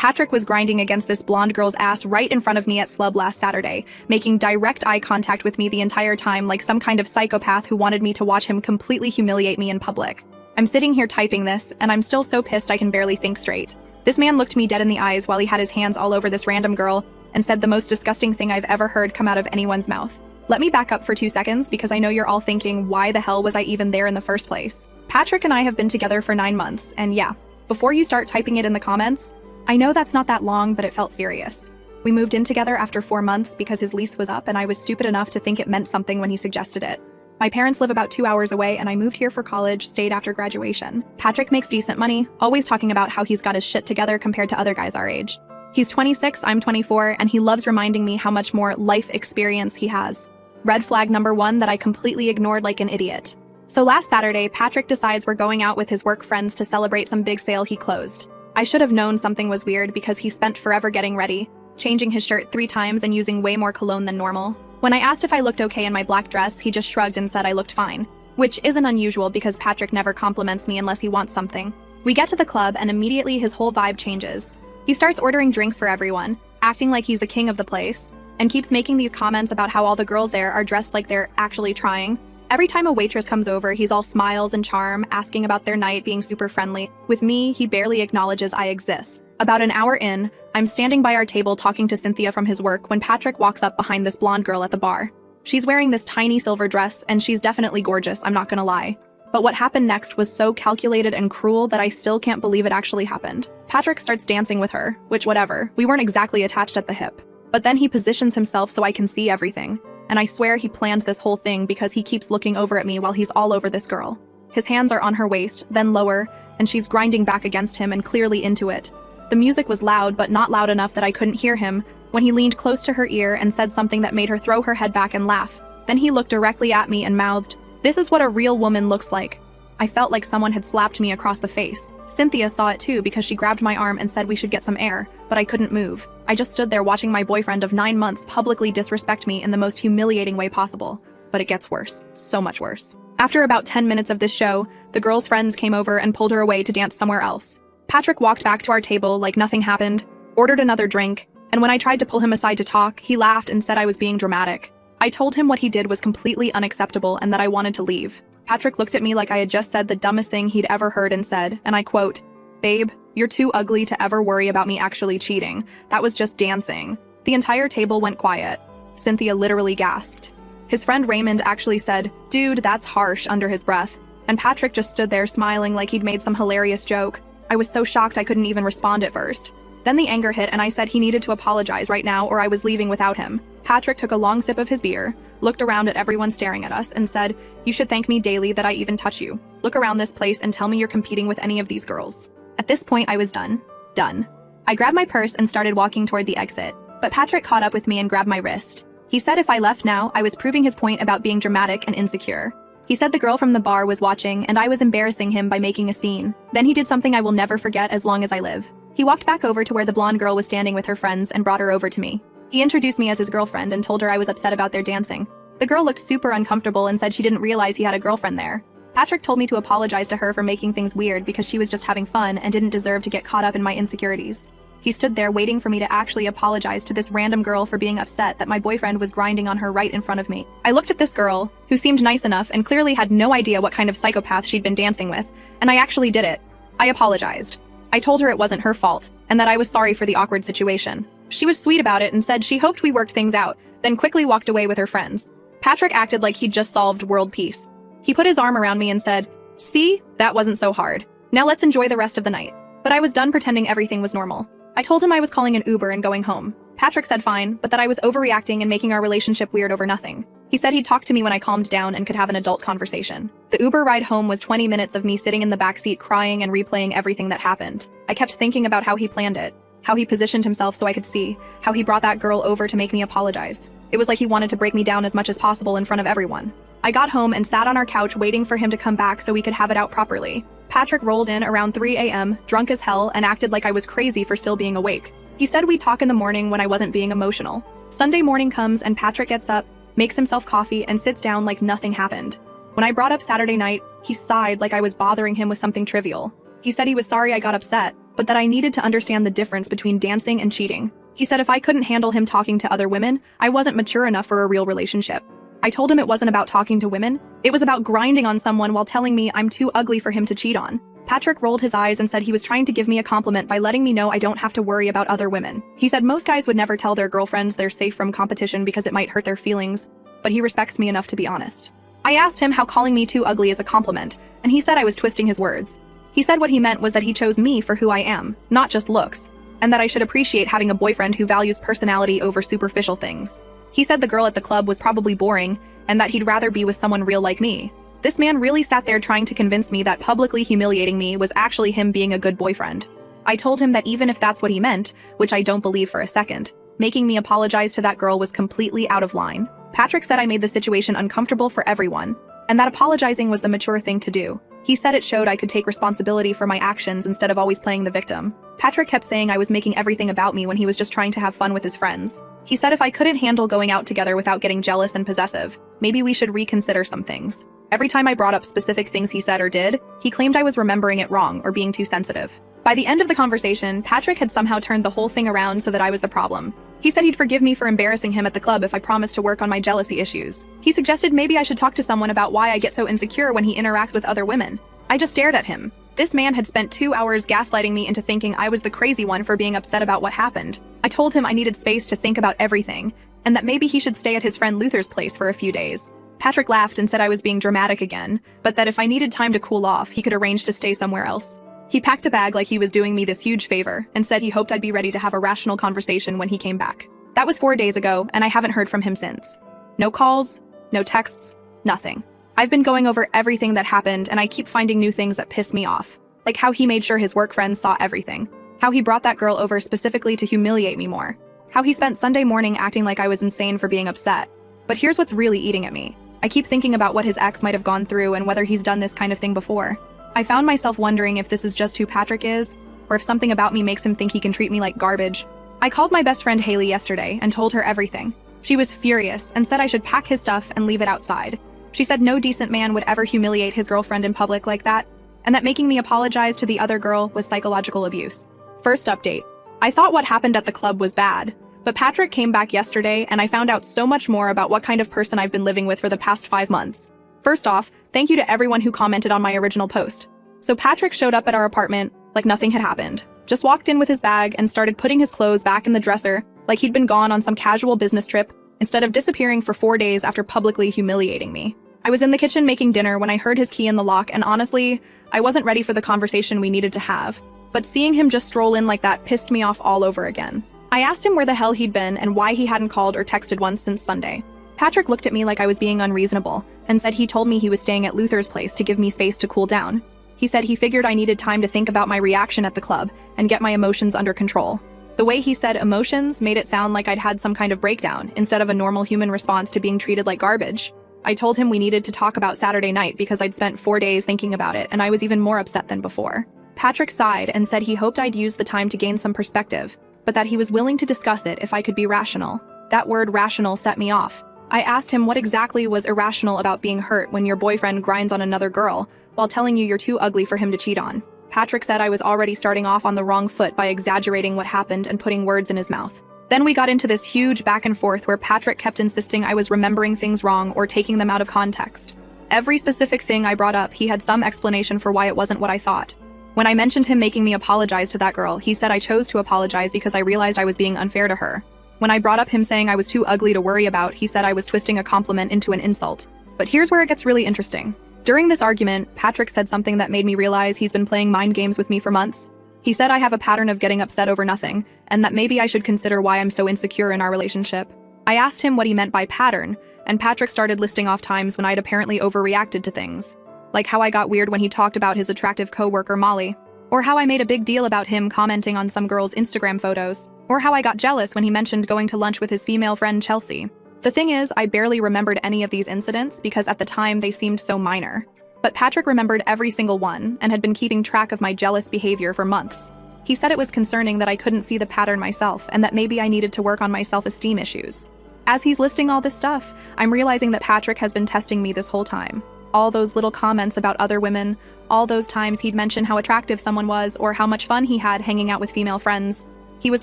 Patrick was grinding against this blonde girl's ass right in front of me at Slub last Saturday, making direct eye contact with me the entire time like some kind of psychopath who wanted me to watch him completely humiliate me in public. I'm sitting here typing this, and I'm still so pissed I can barely think straight. This man looked me dead in the eyes while he had his hands all over this random girl and said the most disgusting thing I've ever heard come out of anyone's mouth. Let me back up for 2 seconds because I know you're all thinking, why the hell was I even there in the first place? Patrick and I have been together for 9 months, and yeah, before you start typing it in the comments, I know that's not that long, but it felt serious. We moved in together after 4 months because his lease was up and I was stupid enough to think it meant something when he suggested it. My parents live about 2 hours away and I moved here for college, stayed after graduation. Patrick makes decent money, always talking about how he's got his shit together compared to other guys our age. He's 26, I'm 24, and he loves reminding me how much more life experience he has. Red flag number 1 that I completely ignored like an idiot. So last Saturday, Patrick decides we're going out with his work friends to celebrate some big sale he closed. I should have known something was weird because he spent forever getting ready, changing his shirt 3 times and using way more cologne than normal. When I asked if I looked okay in my black dress, he just shrugged and said I looked fine, which isn't unusual because Patrick never compliments me unless he wants something. We get to the club and immediately his whole vibe changes. He starts ordering drinks for everyone, acting like he's the king of the place, and keeps making these comments about how all the girls there are dressed like they're actually trying. Every time a waitress comes over, he's all smiles and charm, asking about their night, being super friendly. With me, he barely acknowledges I exist. About an hour in, I'm standing by our table talking to Cynthia from his work when Patrick walks up behind this blonde girl at the bar. She's wearing this tiny silver dress, and she's definitely gorgeous, I'm not gonna lie. But what happened next was so calculated and cruel that I still can't believe it actually happened. Patrick starts dancing with her, which whatever, we weren't exactly attached at the hip. But then he positions himself so I can see everything. And I swear he planned this whole thing because he keeps looking over at me while he's all over this girl. His hands are on her waist, then lower, and she's grinding back against him and clearly into it. The music was loud, but not loud enough that I couldn't hear him when he leaned close to her ear and said something that made her throw her head back and laugh. Then he looked directly at me and mouthed, "This is what a real woman looks like." I felt like someone had slapped me across the face. Cynthia saw it too because she grabbed my arm and said we should get some air, but I couldn't move. I just stood there watching my boyfriend of 9 months publicly disrespect me in the most humiliating way possible. But it gets worse. So much worse. After about 10 minutes of this show, the girl's friends came over and pulled her away to dance somewhere else. Patrick walked back to our table like nothing happened, ordered another drink, and when I tried to pull him aside to talk, he laughed and said I was being dramatic. I told him what he did was completely unacceptable and that I wanted to leave. Patrick looked at me like I had just said the dumbest thing he'd ever heard and said, and I quote, "Babe, you're too ugly to ever worry about me actually cheating. That was just dancing." The entire table went quiet. Cynthia literally gasped. His friend Raymond actually said, "Dude, that's harsh," under his breath, and Patrick just stood there smiling like he'd made some hilarious joke. I was so shocked I couldn't even respond at first. Then the anger hit and I said he needed to apologize right now or I was leaving without him. Patrick took a long sip of his beer, looked around at everyone staring at us, and said, "You should thank me daily that I even touch you. Look around this place and tell me you're competing with any of these girls." At this point, I was done. Done. I grabbed my purse and started walking toward the exit, but Patrick caught up with me and grabbed my wrist. He said if I left now, I was proving his point about being dramatic and insecure. He said the girl from the bar was watching and I was embarrassing him by making a scene. Then he did something I will never forget as long as I live. He walked back over to where the blonde girl was standing with her friends and brought her over to me. He introduced me as his girlfriend and told her I was upset about their dancing. The girl looked super uncomfortable and said she didn't realize he had a girlfriend there. Patrick told me to apologize to her for making things weird because she was just having fun and didn't deserve to get caught up in my insecurities. He stood there waiting for me to actually apologize to this random girl for being upset that my boyfriend was grinding on her right in front of me. I looked at this girl, who seemed nice enough and clearly had no idea what kind of psychopath she'd been dancing with, and I actually did it. I apologized. I told her it wasn't her fault, and that I was sorry for the awkward situation. She was sweet about it and said she hoped we worked things out, then quickly walked away with her friends. Patrick acted like he'd just solved world peace. He put his arm around me and said, "See, that wasn't so hard. Now let's enjoy the rest of the night." But I was done pretending everything was normal. I told him I was calling an Uber and going home. Patrick said fine, but that I was overreacting and making our relationship weird over nothing. He said he'd talk to me when I calmed down and could have an adult conversation. The Uber ride home was 20 minutes of me sitting in the backseat crying and replaying everything that happened. I kept thinking about how he planned it, how he positioned himself so I could see, how he brought that girl over to make me apologize. It was like he wanted to break me down as much as possible in front of everyone. I got home and sat on our couch waiting for him to come back so we could have it out properly. Patrick rolled in around 3 a.m., drunk as hell, and acted like I was crazy for still being awake. He said we'd talk in the morning when I wasn't being emotional. Sunday morning comes and Patrick gets up, makes himself coffee, and sits down like nothing happened. When I brought up Saturday night, he sighed like I was bothering him with something trivial. He said he was sorry I got upset, but that I needed to understand the difference between dancing and cheating. He said if I couldn't handle him talking to other women, I wasn't mature enough for a real relationship. I told him it wasn't about talking to women, it was about grinding on someone while telling me I'm too ugly for him to cheat on. Patrick rolled his eyes and said he was trying to give me a compliment by letting me know I don't have to worry about other women. He said most guys would never tell their girlfriends they're safe from competition because it might hurt their feelings, but he respects me enough to be honest. I asked him how calling me too ugly is a compliment, and he said I was twisting his words. He said what he meant was that he chose me for who I am, not just looks, and that I should appreciate having a boyfriend who values personality over superficial things. He said the girl at the club was probably boring, and that he'd rather be with someone real like me. This man really sat there trying to convince me that publicly humiliating me was actually him being a good boyfriend. I told him that even if that's what he meant, which I don't believe for a second, making me apologize to that girl was completely out of line. Patrick said I made the situation uncomfortable for everyone, and that apologizing was the mature thing to do. He said it showed I could take responsibility for my actions instead of always playing the victim. Patrick kept saying I was making everything about me when he was just trying to have fun with his friends. He said if I couldn't handle going out together without getting jealous and possessive, maybe we should reconsider some things. Every time I brought up specific things he said or did, he claimed I was remembering it wrong or being too sensitive. By the end of the conversation, Patrick had somehow turned the whole thing around so that I was the problem. He said he'd forgive me for embarrassing him at the club if I promised to work on my jealousy issues. He suggested maybe I should talk to someone about why I get so insecure when he interacts with other women. I just stared at him. This man had spent 2 hours gaslighting me into thinking I was the crazy one for being upset about what happened. I told him I needed space to think about everything, and that maybe he should stay at his friend Luther's place for a few days. Patrick laughed and said I was being dramatic again, but that if I needed time to cool off, he could arrange to stay somewhere else. He packed a bag like he was doing me this huge favor and said he hoped I'd be ready to have a rational conversation when he came back. That was 4 days ago, and I haven't heard from him since. No calls, no texts, nothing. I've been going over everything that happened, and I keep finding new things that piss me off. Like how he made sure his work friends saw everything. How he brought that girl over specifically to humiliate me more. How he spent Sunday morning acting like I was insane for being upset. But here's what's really eating at me. I keep thinking about what his ex might have gone through and whether he's done this kind of thing before. I found myself wondering if this is just who Patrick is, or if something about me makes him think he can treat me like garbage. I called my best friend Haley yesterday and told her everything. She was furious and said I should pack his stuff and leave it outside. She said no decent man would ever humiliate his girlfriend in public like that, and that making me apologize to the other girl was psychological abuse. First update. I thought what happened at the club was bad, but Patrick came back yesterday and I found out so much more about what kind of person I've been living with for the past 5 months. First off, thank you to everyone who commented on my original post. So Patrick showed up at our apartment like nothing had happened. Just walked in with his bag and started putting his clothes back in the dresser like he'd been gone on some casual business trip instead of disappearing for 4 days after publicly humiliating me. I was in the kitchen making dinner when I heard his key in the lock, and honestly, I wasn't ready for the conversation we needed to have. But seeing him just stroll in like that pissed me off all over again. I asked him where the hell he'd been and why he hadn't called or texted once since Sunday. Patrick looked at me like I was being unreasonable and said he told me he was staying at Luther's place to give me space to cool down. He said he figured I needed time to think about my reaction at the club and get my emotions under control. The way he said emotions made it sound like I'd had some kind of breakdown instead of a normal human response to being treated like garbage. I told him we needed to talk about Saturday night because I'd spent 4 days thinking about it and I was even more upset than before. Patrick sighed and said he hoped I'd use the time to gain some perspective, but that he was willing to discuss it if I could be rational. That word rational set me off. I asked him what exactly was irrational about being hurt when your boyfriend grinds on another girl while telling you you're too ugly for him to cheat on. Patrick said I was already starting off on the wrong foot by exaggerating what happened and putting words in his mouth. Then we got into this huge back and forth where Patrick kept insisting I was remembering things wrong or taking them out of context. Every specific thing I brought up, he had some explanation for why it wasn't what I thought. When I mentioned him making me apologize to that girl, he said I chose to apologize because I realized I was being unfair to her. When I brought up him saying I was too ugly to worry about, he said I was twisting a compliment into an insult. But here's where it gets really interesting. During this argument, Patrick said something that made me realize he's been playing mind games with me for months. He said I have a pattern of getting upset over nothing, and that maybe I should consider why I'm so insecure in our relationship. I asked him what he meant by pattern, and Patrick started listing off times when I'd apparently overreacted to things. Like how I got weird when he talked about his attractive coworker Molly, or how I made a big deal about him commenting on some girl's Instagram photos, or how I got jealous when he mentioned going to lunch with his female friend Chelsea. The thing is, I barely remembered any of these incidents because at the time they seemed so minor. But Patrick remembered every single one and had been keeping track of my jealous behavior for months. He said it was concerning that I couldn't see the pattern myself and that maybe I needed to work on my self-esteem issues. As he's listing all this stuff, I'm realizing that Patrick has been testing me this whole time. All those little comments about other women, all those times he'd mention how attractive someone was or how much fun he had hanging out with female friends. He was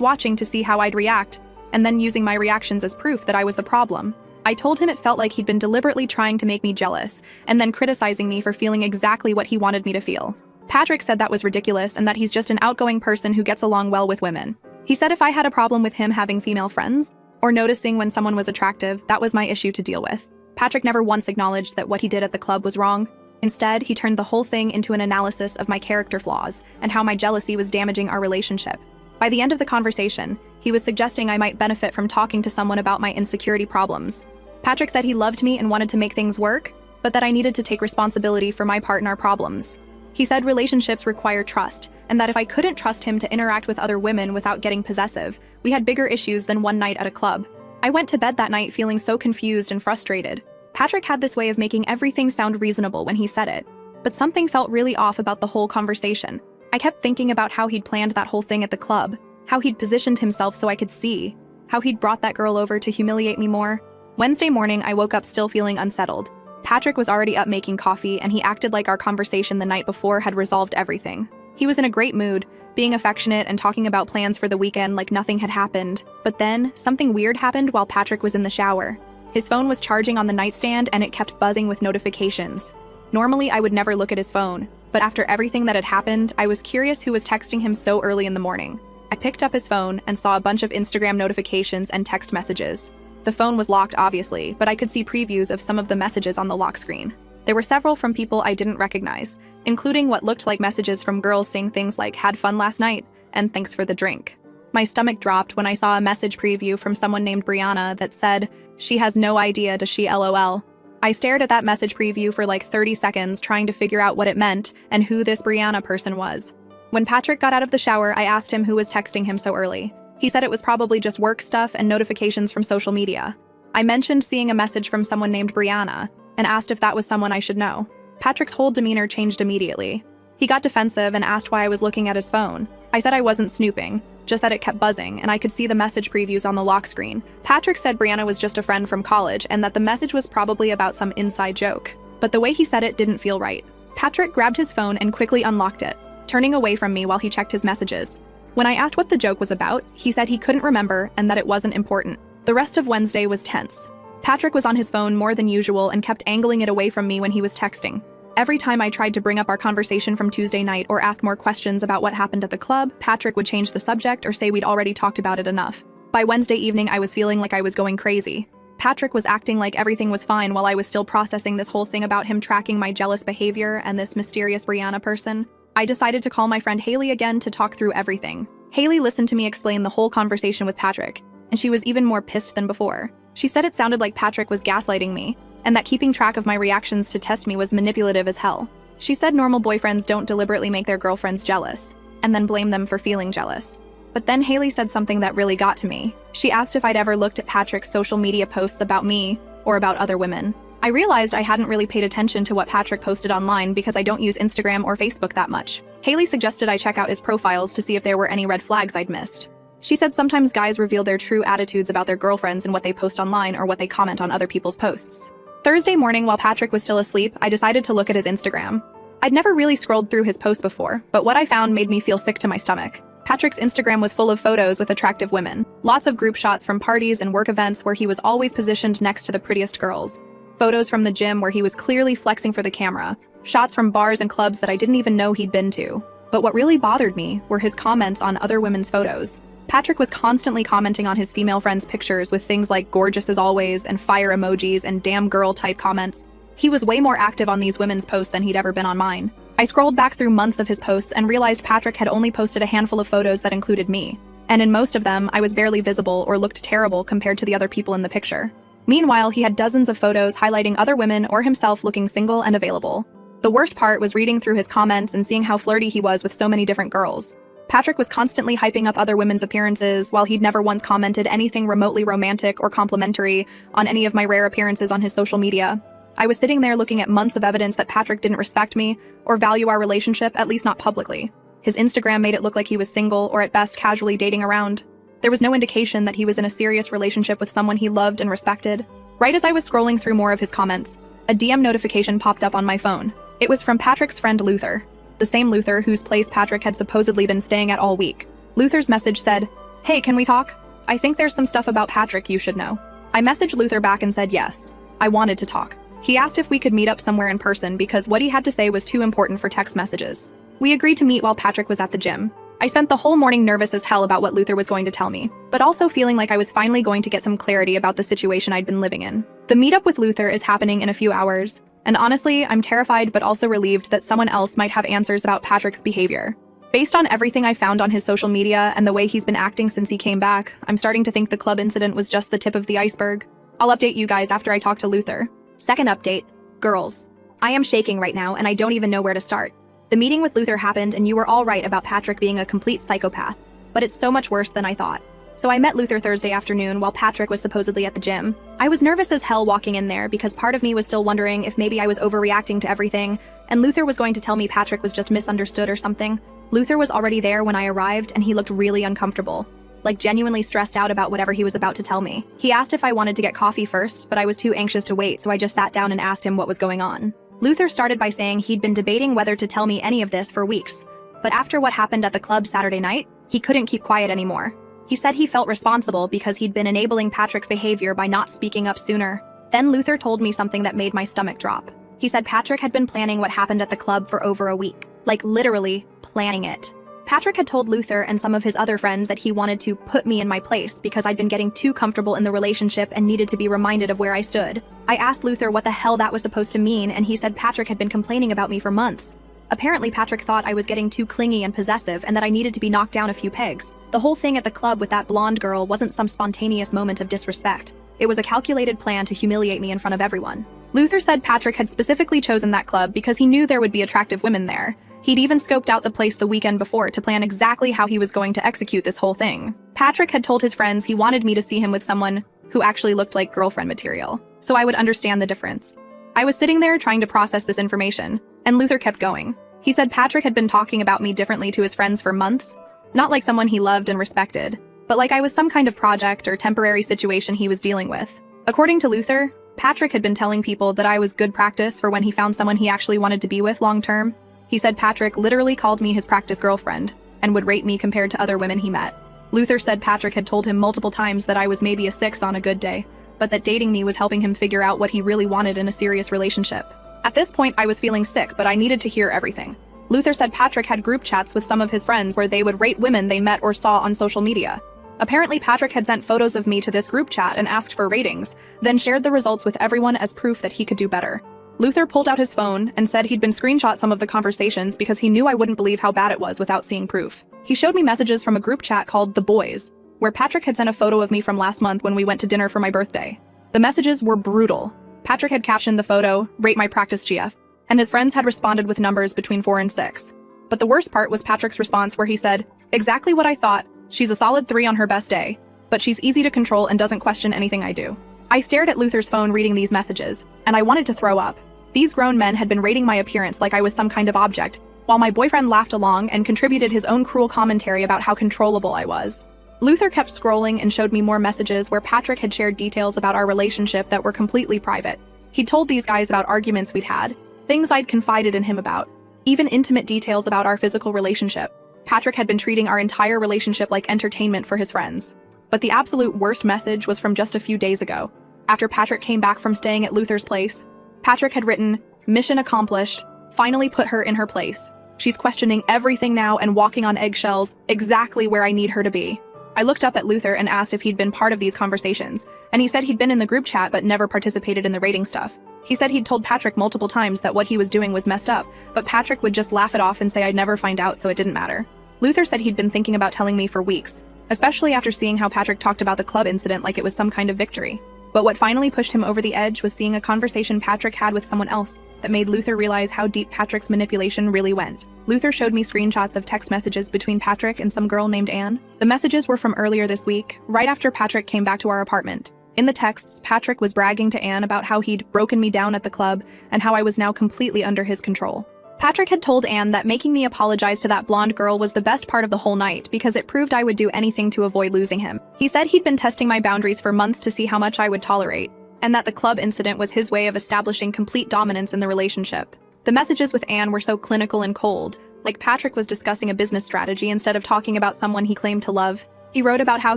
watching to see how I'd react, and then using my reactions as proof that I was the problem. I told him it felt like he'd been deliberately trying to make me jealous, and then criticizing me for feeling exactly what he wanted me to feel. Patrick said that was ridiculous and that he's just an outgoing person who gets along well with women. He said if I had a problem with him having female friends, or noticing when someone was attractive, that was my issue to deal with. Patrick never once acknowledged that what he did at the club was wrong. Instead, he turned the whole thing into an analysis of my character flaws and how my jealousy was damaging our relationship. By the end of the conversation, he was suggesting I might benefit from talking to someone about my insecurity problems. Patrick said he loved me and wanted to make things work, but that I needed to take responsibility for my part in our problems. He said relationships require trust, and that if I couldn't trust him to interact with other women without getting possessive, we had bigger issues than one night at a club. I went to bed that night feeling so confused and frustrated. Patrick had this way of making everything sound reasonable when he said it, but something felt really off about the whole conversation. I kept thinking about how he'd planned that whole thing at the club, how he'd positioned himself so I could see, how he'd brought that girl over to humiliate me more. Wednesday morning, I woke up still feeling unsettled. Patrick was already up making coffee, and he acted like our conversation the night before had resolved everything. He was in a great mood, being affectionate and talking about plans for the weekend like nothing had happened. But then, something weird happened while Patrick was in the shower. His phone was charging on the nightstand and it kept buzzing with notifications. Normally, I would never look at his phone, but after everything that had happened, I was curious who was texting him so early in the morning. I picked up his phone and saw a bunch of Instagram notifications and text messages. The phone was locked, obviously, but I could see previews of some of the messages on the lock screen. There were several from people I didn't recognize, including what looked like messages from girls saying things like, "Had fun last night," and "Thanks for the drink." My stomach dropped when I saw a message preview from someone named Brianna that said, "She has no idea, does she, LOL?" I stared at that message preview for like 30 seconds trying to figure out what it meant and who this Brianna person was. When Patrick got out of the shower, I asked him who was texting him so early. He said it was probably just work stuff and notifications from social media. I mentioned seeing a message from someone named Brianna and asked if that was someone I should know. Patrick's whole demeanor changed immediately. He got defensive and asked why I was looking at his phone. I said I wasn't snooping, just that it kept buzzing and I could see the message previews on the lock screen. Patrick said Brianna was just a friend from college and that the message was probably about some inside joke. But the way he said it didn't feel right. Patrick grabbed his phone and quickly unlocked it, turning away from me while he checked his messages. When I asked what the joke was about, he said he couldn't remember and that it wasn't important. The rest of Wednesday was tense. Patrick was on his phone more than usual and kept angling it away from me when he was texting. Every time I tried to bring up our conversation from Tuesday night or ask more questions about what happened at the club, Patrick would change the subject or say we'd already talked about it enough. By Wednesday evening, I was feeling like I was going crazy. Patrick was acting like everything was fine while I was still processing this whole thing about him tracking my jealous behavior and this mysterious Brianna person. I decided to call my friend Haley again to talk through everything. Haley listened to me explain the whole conversation with Patrick, and she was even more pissed than before. She said it sounded like Patrick was gaslighting me, and that keeping track of my reactions to test me was manipulative as hell. She said normal boyfriends don't deliberately make their girlfriends jealous, and then blame them for feeling jealous. But then Haley said something that really got to me. She asked if I'd ever looked at Patrick's social media posts about me or about other women. I realized I hadn't really paid attention to what Patrick posted online because I don't use Instagram or Facebook that much. Haley suggested I check out his profiles to see if there were any red flags I'd missed. She said sometimes guys reveal their true attitudes about their girlfriends in what they post online or what they comment on other people's posts. Thursday morning, while Patrick was still asleep, I decided to look at his Instagram. I'd never really scrolled through his posts before, but what I found made me feel sick to my stomach. Patrick's Instagram was full of photos with attractive women. Lots of group shots from parties and work events where he was always positioned next to the prettiest girls. Photos from the gym where he was clearly flexing for the camera. Shots from bars and clubs that I didn't even know he'd been to. But what really bothered me were his comments on other women's photos. Patrick was constantly commenting on his female friends' pictures with things like gorgeous as always and fire emojis and damn girl type comments. He was way more active on these women's posts than he'd ever been on mine. I scrolled back through months of his posts and realized Patrick had only posted a handful of photos that included me. And in most of them, I was barely visible or looked terrible compared to the other people in the picture. Meanwhile, he had dozens of photos highlighting other women or himself looking single and available. The worst part was reading through his comments and seeing how flirty he was with so many different girls. Patrick was constantly hyping up other women's appearances, while he'd never once commented anything remotely romantic or complimentary on any of my rare appearances on his social media. I was sitting there looking at months of evidence that Patrick didn't respect me or value our relationship, at least not publicly. His Instagram made it look like he was single or at best casually dating around. There was no indication that he was in a serious relationship with someone he loved and respected. Right as I was scrolling through more of his comments, a DM notification popped up on my phone. It was from Patrick's friend Luther, the same Luther whose place Patrick had supposedly been staying at all week. Luther's message said, "Hey, can we talk? I think there's some stuff about Patrick you should know." I messaged Luther back and said yes. I wanted to talk. He asked if we could meet up somewhere in person because what he had to say was too important for text messages. We agreed to meet while Patrick was at the gym. I spent the whole morning nervous as hell about what Luther was going to tell me, but also feeling like I was finally going to get some clarity about the situation I'd been living in. The meetup with Luther is happening in a few hours, and honestly, I'm terrified but also relieved that someone else might have answers about Patrick's behavior. Based on everything I found on his social media and the way he's been acting since he came back, I'm starting to think the club incident was just the tip of the iceberg. I'll update you guys after I talk to Luther. Second update, girls. I am shaking right now and I don't even know where to start. The meeting with Luther happened and you were all right about Patrick being a complete psychopath, but it's so much worse than I thought. So I met Luther Thursday afternoon while Patrick was supposedly at the gym. I was nervous as hell walking in there because part of me was still wondering if maybe I was overreacting to everything, and Luther was going to tell me Patrick was just misunderstood or something. Luther was already there when I arrived and he looked really uncomfortable, like genuinely stressed out about whatever he was about to tell me. He asked if I wanted to get coffee first, but I was too anxious to wait, so I just sat down and asked him what was going on. Luther started by saying he'd been debating whether to tell me any of this for weeks, but after what happened at the club Saturday night, he couldn't keep quiet anymore. He said he felt responsible because he'd been enabling Patrick's behavior by not speaking up sooner. Then Luther told me something that made my stomach drop. He said Patrick had been planning what happened at the club for over a week, like literally planning it. Patrick had told Luther and some of his other friends that he wanted to put me in my place because I'd been getting too comfortable in the relationship and needed to be reminded of where I stood. I asked Luther what the hell that was supposed to mean, and he said Patrick had been complaining about me for months. Apparently, Patrick thought I was getting too clingy and possessive and that I needed to be knocked down a few pegs. The whole thing at the club with that blonde girl wasn't some spontaneous moment of disrespect. It was a calculated plan to humiliate me in front of everyone. Luther said Patrick had specifically chosen that club because he knew there would be attractive women there. He'd even scoped out the place the weekend before to plan exactly how he was going to execute this whole thing. Patrick had told his friends he wanted me to see him with someone who actually looked like girlfriend material, so I would understand the difference. I was sitting there trying to process this information, and Luther kept going. He said Patrick had been talking about me differently to his friends for months, not like someone he loved and respected, but like I was some kind of project or temporary situation he was dealing with. According to Luther, Patrick had been telling people that I was good practice for when he found someone he actually wanted to be with long term. He said Patrick literally called me his practice girlfriend and would rate me compared to other women he met. Luther said Patrick had told him multiple times that I was maybe a 6 on a good day, but that dating me was helping him figure out what he really wanted in a serious relationship. At this point, I was feeling sick, but I needed to hear everything. Luther said Patrick had group chats with some of his friends where they would rate women they met or saw on social media. Apparently, Patrick had sent photos of me to this group chat and asked for ratings, then shared the results with everyone as proof that he could do better. Luther pulled out his phone and said he'd been screenshot some of the conversations because he knew I wouldn't believe how bad it was without seeing proof. He showed me messages from a group chat called The Boys, where Patrick had sent a photo of me from last month when we went to dinner for my birthday. The messages were brutal. Patrick had captioned the photo, "Rate my practice GF," and his friends had responded with numbers between 4 and 6. But the worst part was Patrick's response where he said, "Exactly what I thought. She's a solid 3 on her best day, but she's easy to control and doesn't question anything I do." I stared at Luther's phone reading these messages, and I wanted to throw up. These grown men had been rating my appearance like I was some kind of object, while my boyfriend laughed along and contributed his own cruel commentary about how controllable I was. Luther kept scrolling and showed me more messages where Patrick had shared details about our relationship that were completely private. He'd told these guys about arguments we'd had, things I'd confided in him about, even intimate details about our physical relationship. Patrick had been treating our entire relationship like entertainment for his friends. But the absolute worst message was from just a few days ago. After Patrick came back from staying at Luther's place, Patrick had written, "Mission accomplished, finally put her in her place. She's questioning everything now and walking on eggshells, exactly where I need her to be." I looked up at Luther and asked if he'd been part of these conversations, and he said he'd been in the group chat but never participated in the rating stuff. He said he'd told Patrick multiple times that what he was doing was messed up, but Patrick would just laugh it off and say I'd never find out, so it didn't matter. Luther said he'd been thinking about telling me for weeks, especially after seeing how Patrick talked about the club incident like it was some kind of victory. But what finally pushed him over the edge was seeing a conversation Patrick had with someone else that made Luther realize how deep Patrick's manipulation really went. Luther showed me screenshots of text messages between Patrick and some girl named Anne. The messages were from earlier this week, right after Patrick came back to our apartment. In the texts, Patrick was bragging to Anne about how he'd broken me down at the club and how I was now completely under his control. Patrick had told Anne that making me apologize to that blonde girl was the best part of the whole night because it proved I would do anything to avoid losing him. He said he'd been testing my boundaries for months to see how much I would tolerate. and that the club incident was his way of establishing complete dominance in the relationship. The messages with Anne were so clinical and cold, like Patrick was discussing a business strategy instead of talking about someone he claimed to love. He wrote about how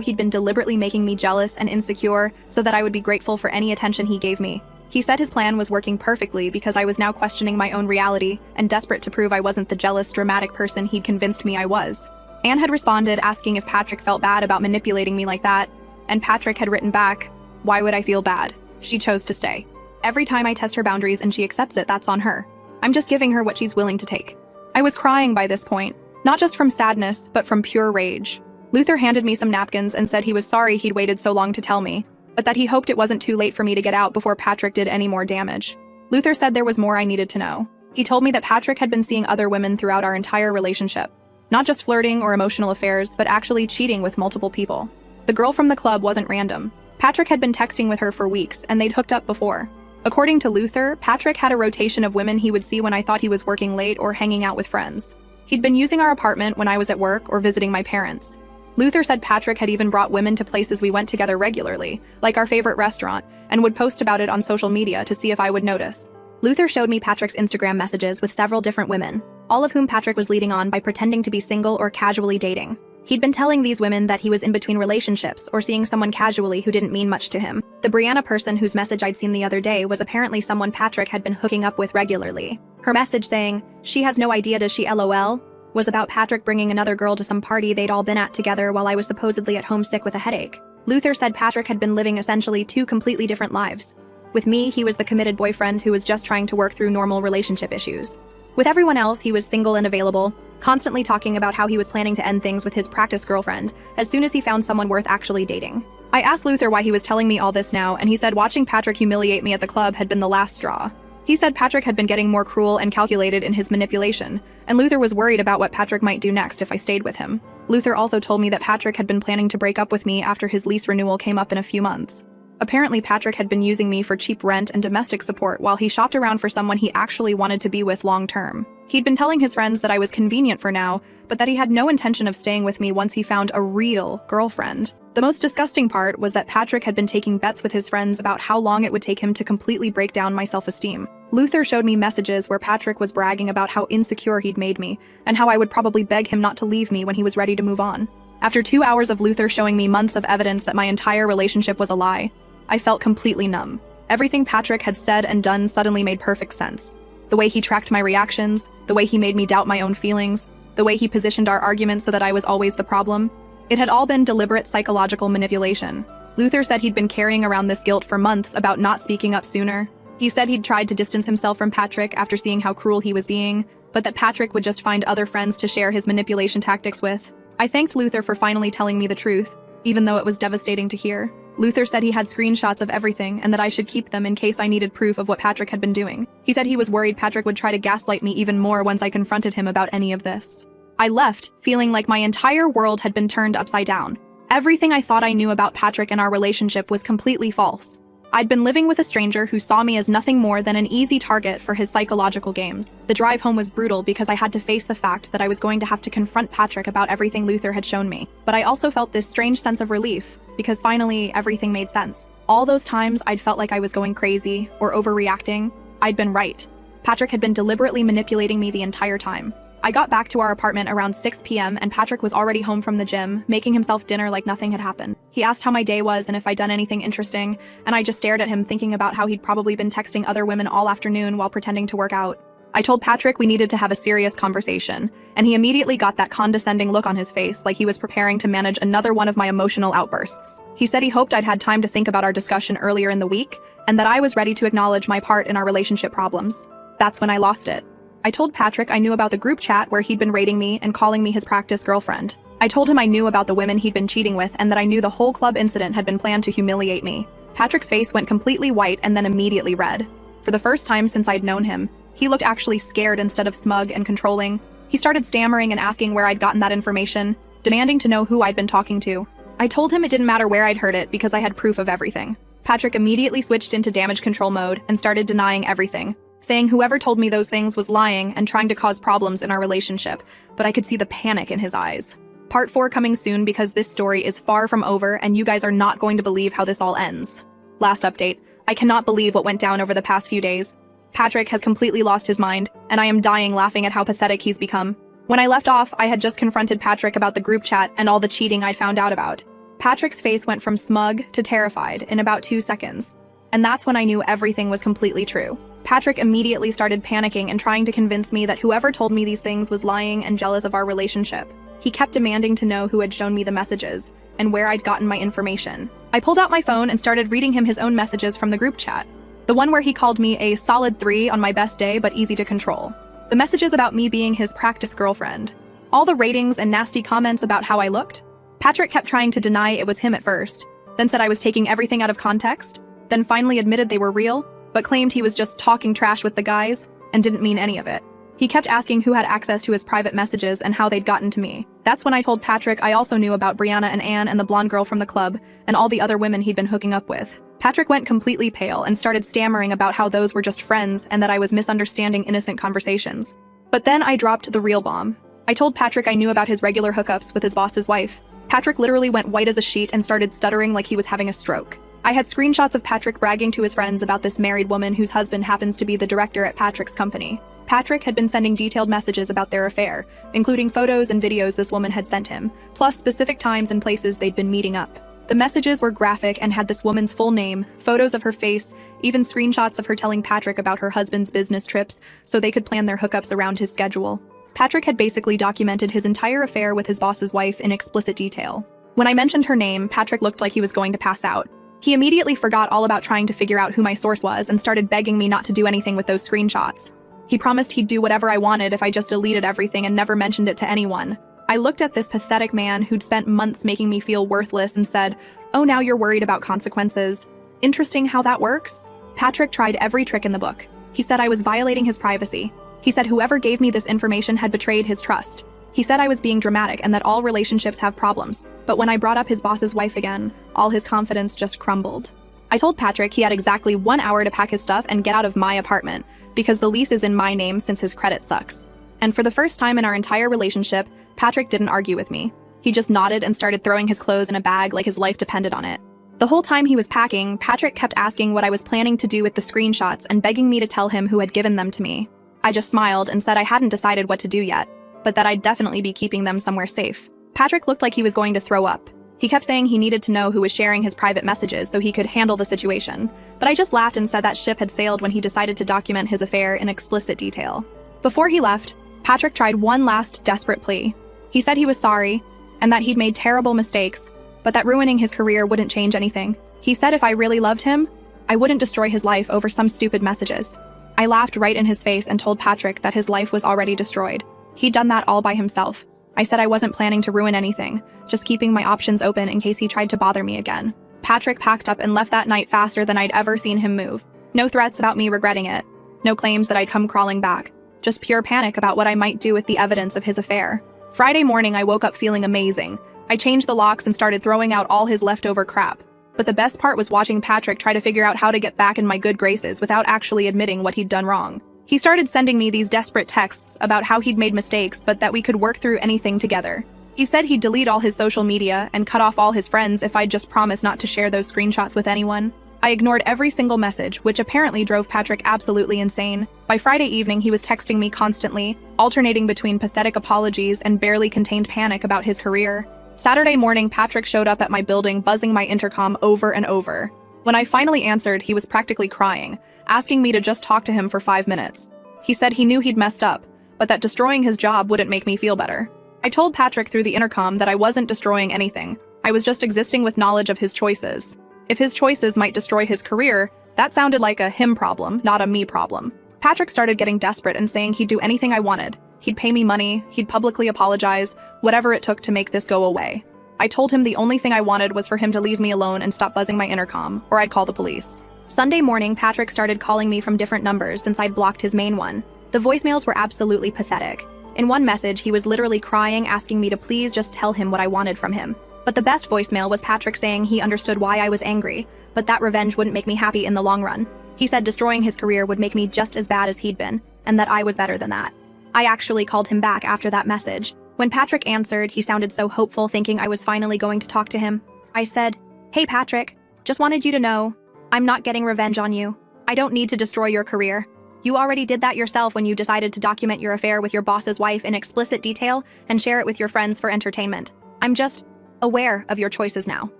he'd been deliberately making me jealous and insecure so that I would be grateful for any attention he gave me. He said his plan was working perfectly because I was now questioning my own reality and desperate to prove I wasn't the jealous, dramatic person he'd convinced me I was. Anne had responded asking if Patrick felt bad about manipulating me like that, and Patrick had written back, "Why would I feel bad? She chose to stay. Every time I test her boundaries and she accepts it, that's on her. I'm just giving her what she's willing to take." I was crying by this point, not just from sadness, but from pure rage. Luther handed me some napkins and said he was sorry he'd waited so long to tell me, but that he hoped it wasn't too late for me to get out before Patrick did any more damage. Luther said there was more I needed to know. He told me that Patrick had been seeing other women throughout our entire relationship. Not just flirting or emotional affairs, but actually cheating with multiple people. The girl from the club wasn't random. Patrick had been texting with her for weeks, and they'd hooked up before. According to Luther, Patrick had a rotation of women he would see when I thought he was working late or hanging out with friends. He'd been using our apartment when I was at work or visiting my parents. Luther said Patrick had even brought women to places we went together regularly, like our favorite restaurant, and would post about it on social media to see if I would notice. Luther showed me Patrick's Instagram messages with several different women, all of whom Patrick was leading on by pretending to be single or casually dating. He'd been telling these women that he was in between relationships or seeing someone casually who didn't mean much to him. The Brianna person whose message I'd seen the other day was apparently someone Patrick had been hooking up with regularly. Her message saying, "She has no idea, does she LOL?" was about Patrick bringing another girl to some party they'd all been at together while I was supposedly at home sick with a headache. Luther said Patrick had been living essentially two completely different lives. With me, he was the committed boyfriend who was just trying to work through normal relationship issues. With everyone else, he was single and available, constantly talking about how he was planning to end things with his practice girlfriend as soon as he found someone worth actually dating. I asked Luther why he was telling me all this now, and he said watching Patrick humiliate me at the club had been the last straw. He said Patrick had been getting more cruel and calculated in his manipulation, and Luther was worried about what Patrick might do next if I stayed with him. Luther also told me that Patrick had been planning to break up with me after his lease renewal came up in a few months. Apparently, Patrick had been using me for cheap rent and domestic support while he shopped around for someone he actually wanted to be with long-term. He'd been telling his friends that I was convenient for now, but that he had no intention of staying with me once he found a real girlfriend. The most disgusting part was that Patrick had been taking bets with his friends about how long it would take him to completely break down my self-esteem. Luther showed me messages where Patrick was bragging about how insecure he'd made me, and how I would probably beg him not to leave me when he was ready to move on. After 2 hours of Luther showing me months of evidence that my entire relationship was a lie, I felt completely numb. Everything Patrick had said and done suddenly made perfect sense. The way he tracked my reactions, the way he made me doubt my own feelings, the way he positioned our arguments so that I was always the problem. It had all been deliberate psychological manipulation. Luther said he'd been carrying around this guilt for months about not speaking up sooner. He said he'd tried to distance himself from Patrick after seeing how cruel he was being, but that Patrick would just find other friends to share his manipulation tactics with. I thanked Luther for finally telling me the truth, even though it was devastating to hear. Luther said he had screenshots of everything and that I should keep them in case I needed proof of what Patrick had been doing. He said he was worried Patrick would try to gaslight me even more once I confronted him about any of this. I left, feeling like my entire world had been turned upside down. Everything I thought I knew about Patrick and our relationship was completely false. I'd been living with a stranger who saw me as nothing more than an easy target for his psychological games. The drive home was brutal because I had to face the fact that I was going to have to confront Patrick about everything Luther had shown me. But I also felt this strange sense of relief, because finally everything made sense. All those times I'd felt like I was going crazy or overreacting, I'd been right. Patrick had been deliberately manipulating me the entire time. I got back to our apartment around 6 p.m. and Patrick was already home from the gym, making himself dinner like nothing had happened. He asked how my day was and if I'd done anything interesting, and I just stared at him thinking about how he'd probably been texting other women all afternoon while pretending to work out. I told Patrick we needed to have a serious conversation, and he immediately got that condescending look on his face like he was preparing to manage another one of my emotional outbursts. He said he hoped I'd had time to think about our discussion earlier in the week, and that I was ready to acknowledge my part in our relationship problems. That's when I lost it. I told Patrick I knew about the group chat where he'd been rating me and calling me his practice girlfriend. I told him I knew about the women he'd been cheating with and that I knew the whole club incident had been planned to humiliate me. Patrick's face went completely white and then immediately red. For the first time since I'd known him, he looked actually scared instead of smug and controlling. He started stammering and asking where I'd gotten that information, demanding to know who I'd been talking to. I told him it didn't matter where I'd heard it because I had proof of everything. Patrick immediately switched into damage control mode and started denying everything, saying whoever told me those things was lying and trying to cause problems in our relationship, but I could see the panic in his eyes. Part 4 coming soon because this story is far from over and you guys are not going to believe how this all ends. Last update, I cannot believe what went down over the past few days. Patrick has completely lost his mind, and I am dying laughing at how pathetic he's become. When I left off, I had just confronted Patrick about the group chat and all the cheating I'd found out about. Patrick's face went from smug to terrified in about 2 seconds. And that's when I knew everything was completely true. Patrick immediately started panicking and trying to convince me that whoever told me these things was lying and jealous of our relationship. He kept demanding to know who had shown me the messages and where I'd gotten my information. I pulled out my phone and started reading him his own messages from the group chat. The one where he called me a solid 3 on my best day but easy to control. The messages about me being his practice girlfriend. All the ratings and nasty comments about how I looked. Patrick kept trying to deny it was him at first, then said I was taking everything out of context, then finally admitted they were real, but claimed he was just talking trash with the guys and didn't mean any of it. He kept asking who had access to his private messages and how they'd gotten to me. That's when I told Patrick I also knew about Brianna and Anne and the blonde girl from the club and all the other women he'd been hooking up with. Patrick went completely pale and started stammering about how those were just friends and that I was misunderstanding innocent conversations. But then I dropped the real bomb. I told Patrick I knew about his regular hookups with his boss's wife. Patrick literally went white as a sheet and started stuttering like he was having a stroke. I had screenshots of Patrick bragging to his friends about this married woman whose husband happens to be the director at Patrick's company. Patrick had been sending detailed messages about their affair, including photos and videos this woman had sent him, plus specific times and places they'd been meeting up. The messages were graphic and had this woman's full name, photos of her face, even screenshots of her telling Patrick about her husband's business trips so they could plan their hookups around his schedule. Patrick had basically documented his entire affair with his boss's wife in explicit detail. When I mentioned her name, Patrick looked like he was going to pass out. He immediately forgot all about trying to figure out who my source was and started begging me not to do anything with those screenshots. He promised he'd do whatever I wanted if I just deleted everything and never mentioned it to anyone. I looked at this pathetic man who'd spent months making me feel worthless and said, "Oh, now you're worried about consequences. Interesting how that works." Patrick tried every trick in the book. He said I was violating his privacy. He said whoever gave me this information had betrayed his trust. He said I was being dramatic and that all relationships have problems. But when I brought up his boss's wife again, all his confidence just crumbled. I told Patrick he had exactly 1 hour to pack his stuff and get out of my apartment, because the lease is in my name since his credit sucks. And for the first time in our entire relationship, Patrick didn't argue with me. He just nodded and started throwing his clothes in a bag like his life depended on it. The whole time he was packing, Patrick kept asking what I was planning to do with the screenshots and begging me to tell him who had given them to me. I just smiled and said I hadn't decided what to do yet, but that I'd definitely be keeping them somewhere safe. Patrick looked like he was going to throw up. He kept saying he needed to know who was sharing his private messages so he could handle the situation, but I just laughed and said that ship had sailed when he decided to document his affair in explicit detail. Before he left, Patrick tried one last desperate plea. He said he was sorry, and that he'd made terrible mistakes, but that ruining his career wouldn't change anything. He said if I really loved him, I wouldn't destroy his life over some stupid messages. I laughed right in his face and told Patrick that his life was already destroyed. He'd done that all by himself. I said I wasn't planning to ruin anything, just keeping my options open in case he tried to bother me again. Patrick packed up and left that night faster than I'd ever seen him move. No threats about me regretting it. No claims that I'd come crawling back. Just pure panic about what I might do with the evidence of his affair. Friday morning, I woke up feeling amazing. I changed the locks and started throwing out all his leftover crap. But the best part was watching Patrick try to figure out how to get back in my good graces without actually admitting what he'd done wrong. He started sending me these desperate texts about how he'd made mistakes but that we could work through anything together. He said he'd delete all his social media and cut off all his friends if I'd just promise not to share those screenshots with anyone. I ignored every single message, which apparently drove Patrick absolutely insane. By Friday evening, he was texting me constantly, alternating between pathetic apologies and barely contained panic about his career. Saturday morning, Patrick showed up at my building, buzzing my intercom over and over. When I finally answered, he was practically crying, asking me to just talk to him for 5 minutes. He said he knew he'd messed up, but that destroying his job wouldn't make me feel better. I told Patrick through the intercom that I wasn't destroying anything. I was just existing with knowledge of his choices. If his choices might destroy his career, that sounded like a him problem, not a me problem. Patrick started getting desperate and saying he'd do anything I wanted. He'd pay me money, he'd publicly apologize, whatever it took to make this go away. I told him the only thing I wanted was for him to leave me alone and stop buzzing my intercom, or I'd call the police. Sunday morning, Patrick started calling me from different numbers since I'd blocked his main one. The voicemails were absolutely pathetic. In one message, he was literally crying, asking me to please just tell him what I wanted from him. But the best voicemail was Patrick saying he understood why I was angry, but that revenge wouldn't make me happy in the long run. He said destroying his career would make me just as bad as he'd been, and that I was better than that. I actually called him back after that message. When Patrick answered, he sounded so hopeful, thinking I was finally going to talk to him. I said, "Hey Patrick, just wanted you to know I'm not getting revenge on you. I don't need to destroy your career. You already did that yourself when you decided to document your affair with your boss's wife in explicit detail and share it with your friends for entertainment. I'm just aware of your choices now.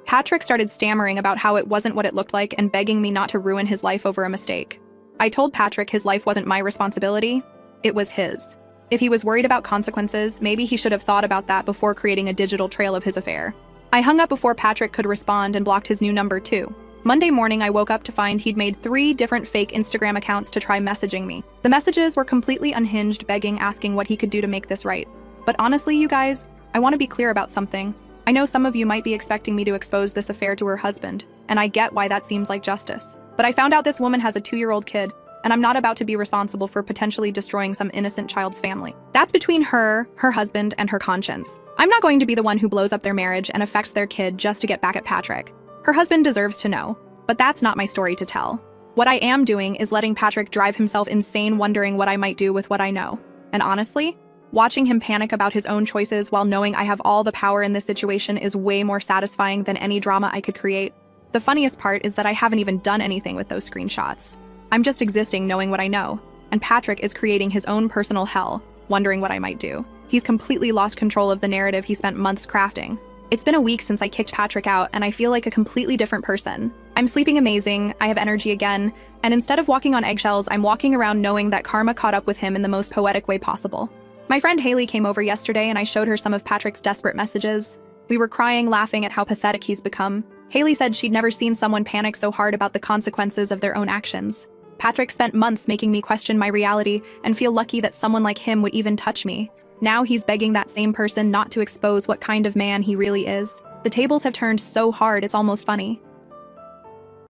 Patrick started stammering about how it wasn't what it looked like and begging me not to ruin his life over a mistake. I told Patrick his life wasn't my responsibility, it was his. If he was worried about consequences, maybe he should have thought about that before creating a digital trail of his affair. I hung up before Patrick could respond and blocked his new number too. Monday morning, I woke up to find he'd made 3 different fake Instagram accounts to try messaging me. The messages were completely unhinged, begging, asking what he could do to make this right. But honestly, you guys, I want to be clear about something. I know some of you might be expecting me to expose this affair to her husband, and I get why that seems like justice. But I found out this woman has a 2-year-old kid, and I'm not about to be responsible for potentially destroying some innocent child's family. That's between her husband, and her conscience. I'm not going to be the one who blows up their marriage and affects their kid just to get back at Patrick. Her husband deserves to know, but that's not my story to tell. What I am doing is letting Patrick drive himself insane, wondering what I might do with what I know. And honestly, watching him panic about his own choices while knowing I have all the power in this situation is way more satisfying than any drama I could create. The funniest part is that I haven't even done anything with those screenshots. I'm just existing knowing what I know, and Patrick is creating his own personal hell, wondering what I might do. He's completely lost control of the narrative he spent months crafting. It's been a week since I kicked Patrick out, and I feel like a completely different person. I'm sleeping amazing, I have energy again, and instead of walking on eggshells, I'm walking around knowing that karma caught up with him in the most poetic way possible. My friend Haley came over yesterday and I showed her some of Patrick's desperate messages. We were crying, laughing at how pathetic he's become. Haley said she'd never seen someone panic so hard about the consequences of their own actions. Patrick spent months making me question my reality and feel lucky that someone like him would even touch me. Now he's begging that same person not to expose what kind of man he really is. The tables have turned so hard, it's almost funny.